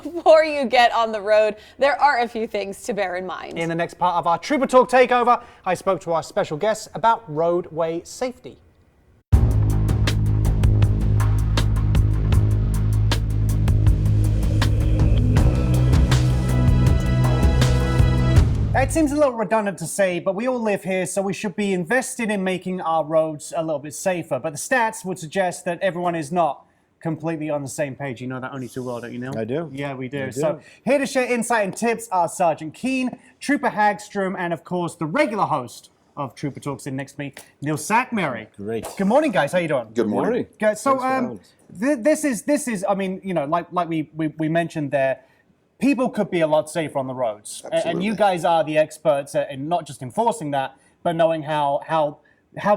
before you get on the road, there are a few things to bear in mind. In the next part of our Trooper Talk Takeover, I spoke to our special guests about roadway safety. It seems a little redundant to say, but we all live here, so we should be invested in making our roads a little bit safer. But the stats would suggest that everyone is not completely on the same page. You know that only too well, don't you, Neil? I do. Yeah, we do. I do. So here to share insight and tips are Sergeant Keane, Trooper Hagstrom, and of course the regular host of Trooper Talks in next week, Neil Sackmary. Great. Good morning, guys. How you doing? Good morning. Good. So this is. I mean, you know, like we mentioned there. People could be a lot safer on the roads. Absolutely. And you guys are the experts in not just enforcing that, but knowing how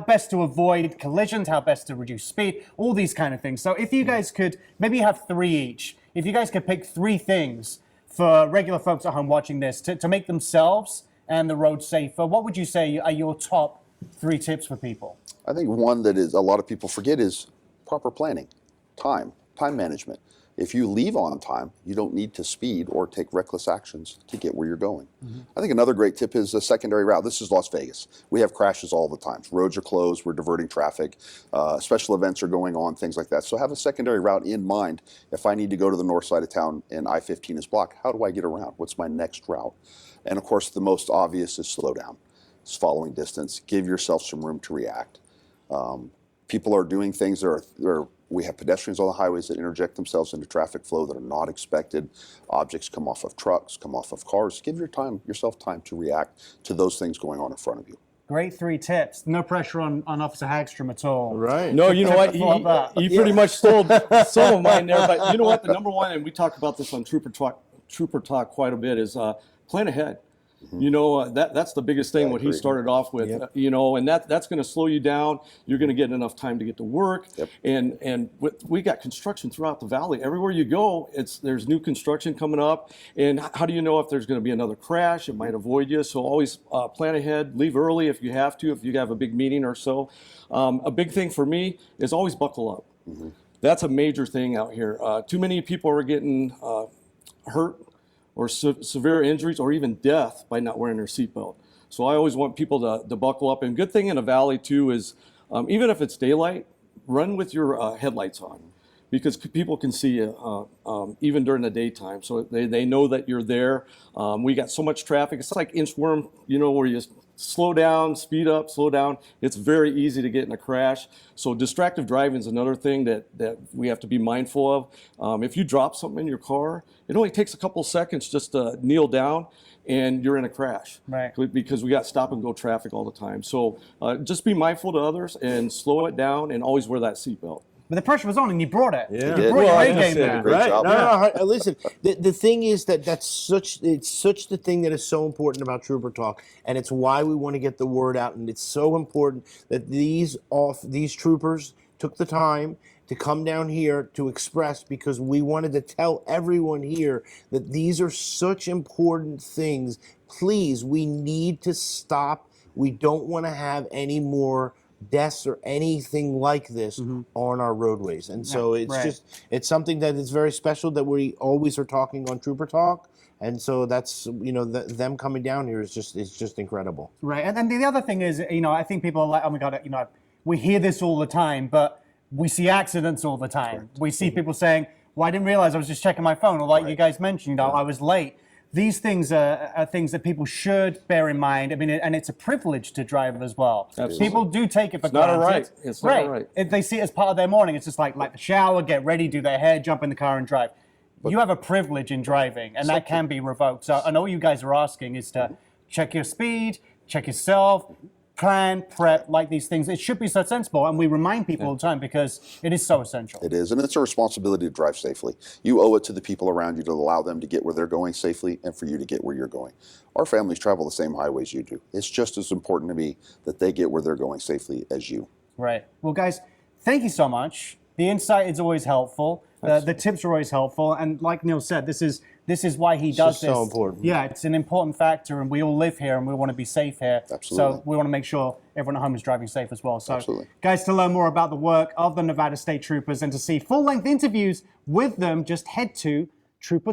best to avoid collisions, how best to reduce speed, all these kind of things. So if you guys could, maybe you have three each, if you guys could pick three things for regular folks at home watching this to make themselves and the road safer, what would you say are your top three tips for people? I think one that is a lot of people forget is proper planning, time management. If you leave on time, you don't need to speed or take reckless actions to get where you're going. I think another great tip is a secondary route. This is Las Vegas. We have crashes all the time. Roads are closed, we're diverting traffic, special events are going on, things like that. So have a secondary route in mind. If I need to go to the north side of town and I-15 is blocked, how do I get around? What's my next route? And of course, the most obvious is slow down. It's following distance. Give yourself some room to react. People are doing things we have pedestrians on the highways that interject themselves into traffic flow that are not expected. Objects come off of trucks, come off of cars. Give yourself time to react to those things going on in front of you. Great three tips. No pressure on Officer Hagstrom at all. Right. No, you know what? He pretty much stole some of mine there. But you know what? The number one, and we talk about this on Trooper Talk quite a bit, is plan ahead. You know, that's the biggest thing, what he started off with, you know, and that's going to slow you down. You're going to get enough time to get to work. And we got construction throughout the valley. Everywhere you go, there's new construction coming up. And how do you know if there's going to be another crash? It might avoid you. So always plan ahead, leave early if you have to, if you have a big meeting or so. A big thing for me is always buckle up. That's a major thing out here. Too many people are getting hurt or severe injuries or even death by not wearing their seatbelt. So I always want people to buckle up. And good thing in a valley too is even if it's daylight, run with your headlights on, because people can see you even during the daytime. So they know that you're there. We got so much traffic. It's like inchworm, you know, where you slow down, speed up, slow down. It's very easy to get in a crash. So distractive driving is another thing that we have to be mindful of. If you drop something in your car, it only takes a couple seconds just to kneel down and you're in a crash. Right. Because we got stop and go traffic all the time. So just be mindful to others and slow it down and always wear that seatbelt. But the pressure was on and you brought it. Yeah. You brought your A game there. Great job. No, listen, the thing is that's such the thing that is so important about Trooper Talk, and it's why we want to get the word out, and it's so important that these troopers took the time to come down here to express, because we wanted to tell everyone here that these are such important things. Please, we need to stop. We don't want to have any more deaths or anything like this on our roadways. And so it's something that is very special that we always are talking on Trooper Talk. And so that's, you know, them coming down here is just incredible. Right. And then the other thing is, you know, I think people are like, oh my God, you know, we hear this all the time, but we see accidents all the time. Correct. We see people saying, well, I didn't realize I was just checking my phone, or like you guys mentioned, you know, I was late. These things are things that people should bear in mind. I mean, and it's a privilege to drive as well. Absolutely. People do take it for It's not granted. a right. It's not a right. If they see it as part of their morning, it's just like the shower, get ready, do their hair, jump in the car and drive. You have a privilege in driving, and that can be revoked. So I know what you guys are asking is to check your speed, check yourself, plan, prep, like these things. It should be so sensible, and we remind people all the time because it is so essential. It is, and it's a responsibility to drive safely. You owe it to the people around you to allow them to get where they're going safely and for you to get where you're going. Our families travel the same highways you do. It's just as important to me that they get where they're going safely as you. Right. Well, guys, thank you so much. The insight is always helpful. The tips are always helpful, and like Neil said, this is why he does this. So important. Yeah, it's an important factor, and we all live here, and we want to be safe here. Absolutely. So we want to make sure everyone at home is driving safe as well. So, Absolutely. Guys, to learn more about the work of the Nevada State Troopers and to see full-length interviews with them, just head to Trooper.